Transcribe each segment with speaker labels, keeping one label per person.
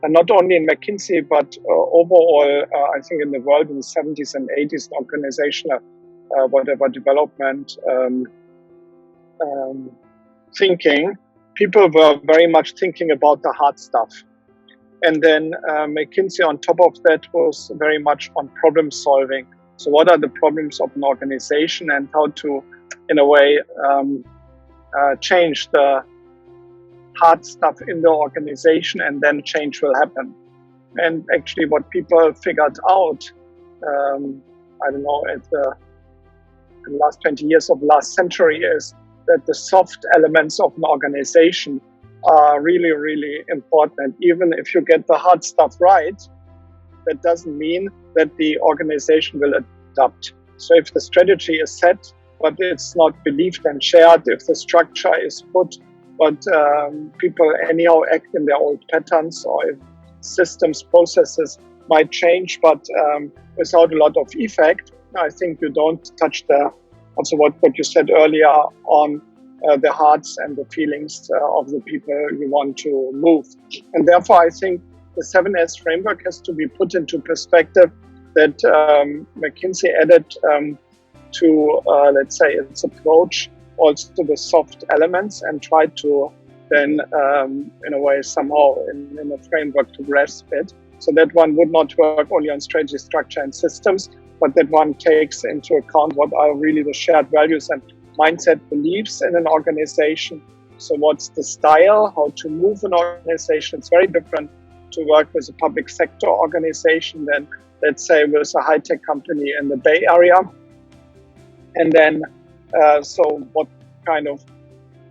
Speaker 1: not only in McKinsey, but overall, I think in the world in the 70s and 80s, organizational, whatever development thinking, people were very much thinking about the hard stuff. And then McKinsey on top of that was very much on problem solving. So what are the problems of an organization and how to, in a way, change the hard stuff in the organization, and then change will happen. And actually what people figured out, I don't know, in the last 20 years of last century is that the soft elements of an organization are really, really important. Even if you get the hard stuff right, that doesn't mean that the organization will adapt. So if the strategy is set, but it's not believed and shared, if the structure is put, but people anyhow act in their old patterns, or if systems, processes might change, but without a lot of effect, I think you don't touch also what you said earlier on the hearts and the feelings of the people you want to move. And therefore, I think the 7S framework has to be put into perspective that McKinsey added to, let's say, its approach also the soft elements, and tried to then, in a way, somehow in a framework to grasp it. So that one would not work only on strategy, structure, and systems, but that one takes into account what are really the shared values and mindset beliefs in an organization. So what's the style, how to move an organization? It's very different to work with a public sector organization than, let's say, with a high-tech company in the Bay Area. And then, so what kind of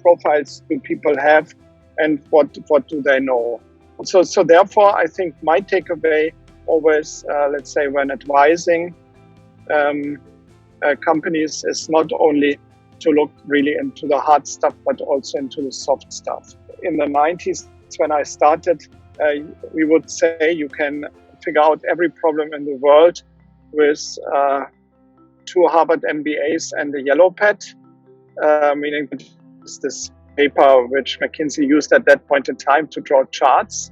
Speaker 1: profiles do people have, and what do they know? So therefore, I think my takeaway always, let's say, when advising companies is not only to look really into the hard stuff, but also into the soft stuff. In the 90s, when I started, we would say you can figure out every problem in the world with 2 Harvard MBAs and a yellow pad, meaning it's this paper which McKinsey used at that point in time to draw charts.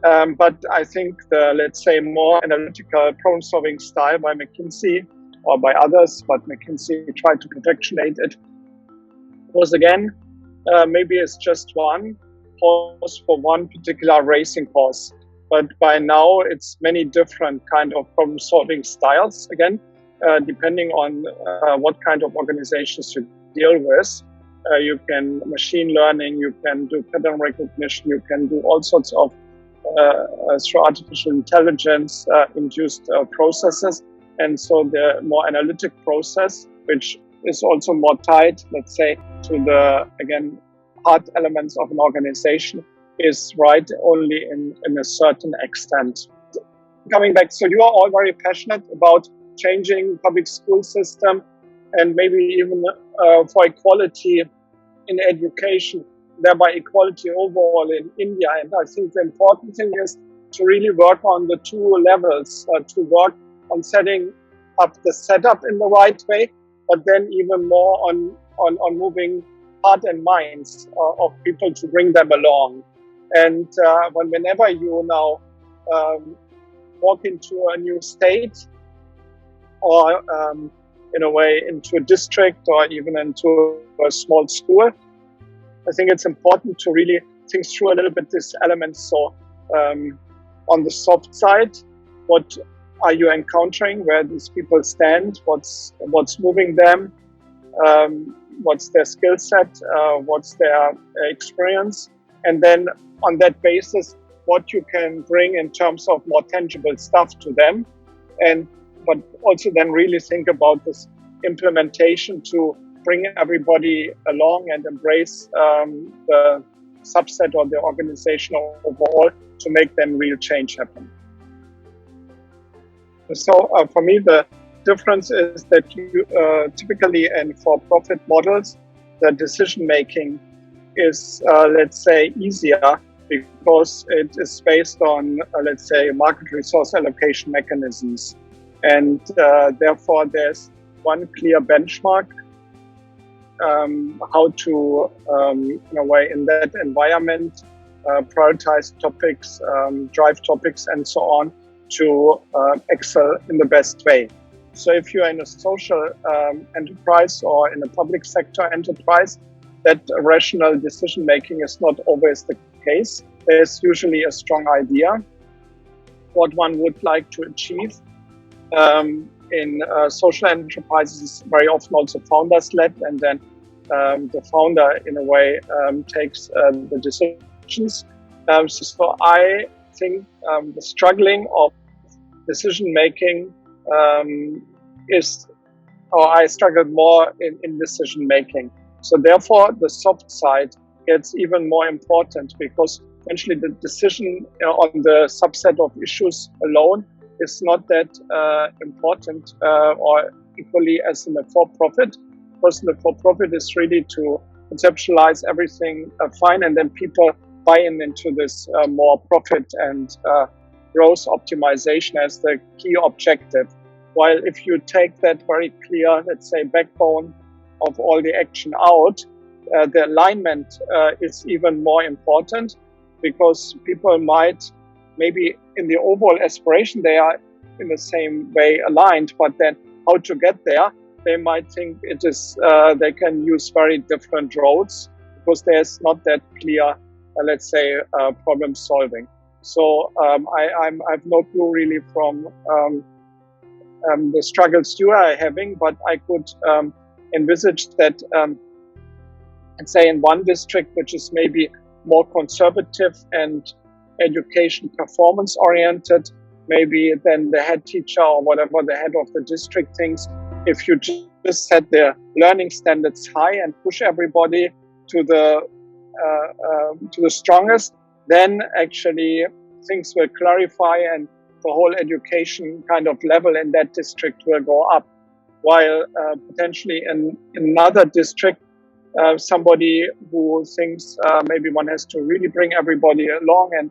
Speaker 1: But I think the, let's say, more analytical problem-solving style by McKinsey or by others, but McKinsey tried to perfectionate it, was again, maybe it's just one horse for one particular racing horse. But by now, it's many different kind of problem-solving styles, again, depending on what kind of organizations you deal with. You can machine learning, you can do pattern recognition, you can do all sorts of through artificial intelligence induced processes. And so the more analytic process, which is also more tied, let's say, to the, again, hard elements of an organization, is right only in a certain extent. Coming back, so you are all very passionate about changing public school system and maybe even for equality in education, thereby equality overall in India. And I think the important thing is to really work on the 2 levels, to work on setting up the setup in the right way, but then even more on moving heart and minds of people to bring them along. And whenever you now walk into a new state or in a way into a district or even into a small school, I think it's important to really think through a little bit these elements. So on the soft side, what are you encountering, where these people stand, what's moving them, what's their skill set, what's their experience, and then on that basis, what you can bring in terms of more tangible stuff to them, but also then really think about this implementation to bring everybody along and embrace the subset or the organization overall to make then real change happen. So for me, the difference is that you typically in for-profit models, the decision-making is, let's say, easier because it is based on, let's say, market resource allocation mechanisms. And therefore, there's one clear benchmark how to, in a way, in that environment, prioritize topics, drive topics, and so on to excel in the best way. So if you're in a social enterprise or in a public sector enterprise, that rational decision making is not always the case. There's usually a strong idea what one would like to achieve. In social enterprises, is very often also founders-led, and then the founder, in a way, takes the decisions. So I think the struggling of decision-making I struggled more in decision-making. So therefore, the soft side gets even more important, because eventually the decision on the subset of issues alone is not that important or equally as in a for-profit. Because the for-profit is really to conceptualize everything fine, and then people buy into this more profit and growth optimization as the key objective. While if you take that very clear, let's say, backbone of all the action out, the alignment is even more important, because people might, maybe in the overall aspiration, they are in the same way aligned, but then how to get there, they might think it is, they can use very different roads, because there's not that clear, let's say, problem solving. So I have no clue really from the struggles you are having, but I could envisage that, let's say, in one district, which is maybe more conservative and education performance oriented, maybe then the head teacher or whatever the head of the district thinks, if you just set the learning standards high and push everybody to the strongest, then actually things will clarify and the whole education kind of level in that district will go up. While potentially in another district, somebody who thinks maybe one has to really bring everybody along and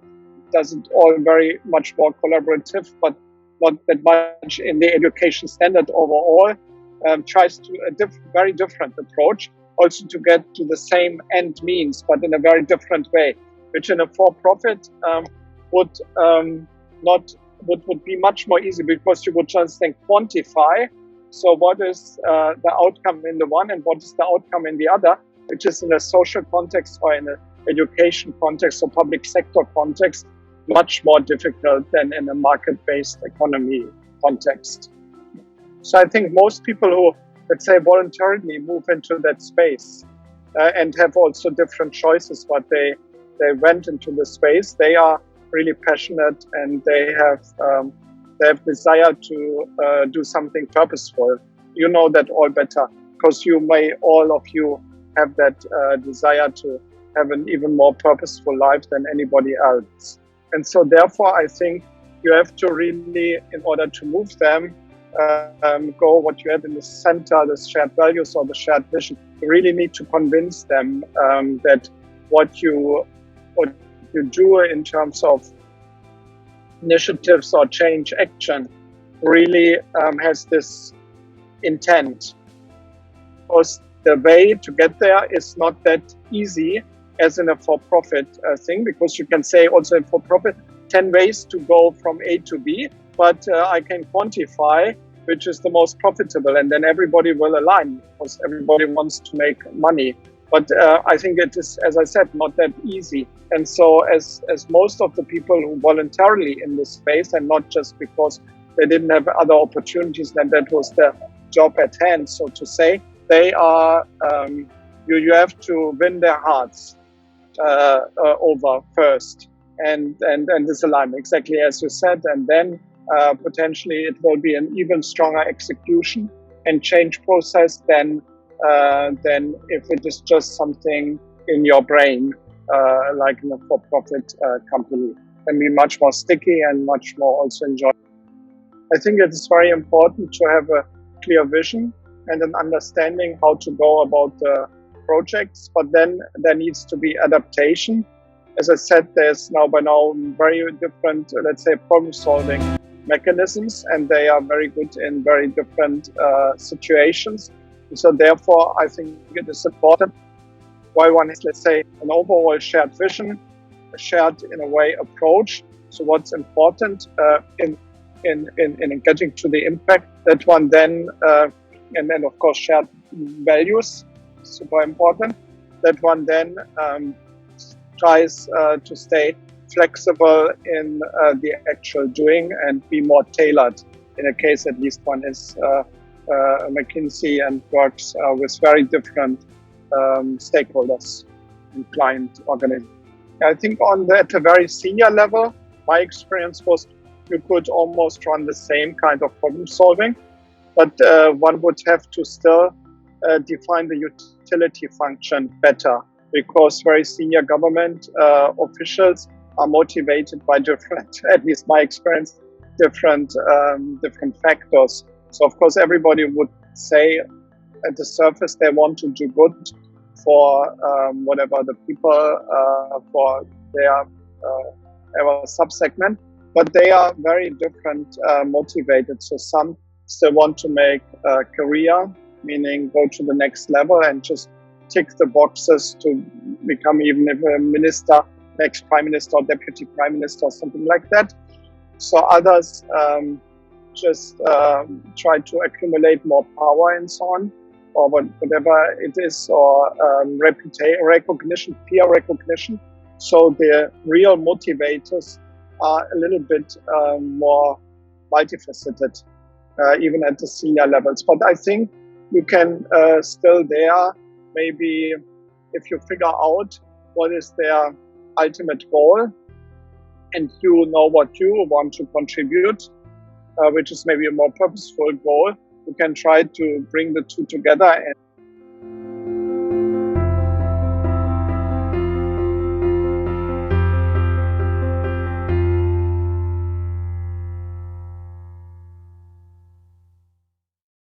Speaker 1: does it all very much more collaborative, but not that much in the education standard overall, tries to a very different approach, also to get to the same end means, but in a very different way, which in a for-profit would be much more easy, because you would just then quantify. So what is the outcome in the one and what is the outcome in the other, which is in a social context or in an education context or public sector context, much more difficult than in a market-based economy context. So I think most people who, let's say, voluntarily move into that space and have also different choices, but they went into the space, they are really passionate and they have desire to do something purposeful. You know that all better, because all of you have that desire to have an even more purposeful life than anybody else. And so therefore, I think you have to really, in order to move them, go what you have in the center, the shared values or the shared vision. You really need to convince them that what you do in terms of initiatives or change action really has this intent. Because the way to get there is not that easy as in a for-profit thing, because you can say also in for-profit 10 ways to go from A to B, but I can quantify which is the most profitable, and then everybody will align because everybody wants to make money. But I think it is, as I said, not that easy. And so as most of the people who voluntarily in this space, and not just because they didn't have other opportunities and that was their job at hand, so to say, they are, you have to win their hearts over first and this alignment, exactly as you said. And then potentially it will be an even stronger execution and change process than if it is just something in your brain, like in a for-profit company. Can be much more sticky and much more also enjoyable. I think it is very important to have a clear vision and an understanding how to go about the projects, but then there needs to be adaptation. As I said, there's by now very different, let's say, problem-solving mechanisms, and they are very good in very different situations. So therefore, I think it is important, while one has, let's say, an overall shared vision, shared in a way approach. So what's important in getting to the impact, that one then, and then of course shared values, super important. That one then tries to stay flexible in the actual doing and be more tailored. In a case, at least one is McKinsey and works with very different stakeholders and client organizations. I think at a very senior level, my experience was you could almost run the same kind of problem solving, but one would have to still define the utility function better, because very senior government officials are motivated by different, at least my experience, different factors. So of course everybody would say at the surface they want to do good for whatever the people for their subsegment, but they are very different motivated. So some still want to make a career, meaning go to the next level and just tick the boxes to become even if a minister, next prime minister or deputy prime minister or something like that. So others just try to accumulate more power and so on, or whatever it is, or recognition, peer recognition. So the real motivators are a little bit more multifaceted, even at the senior levels. But I think you can still there, maybe if you figure out what is their ultimate goal and you know what you want to contribute, which is maybe a more purposeful goal, you can try to bring the two together and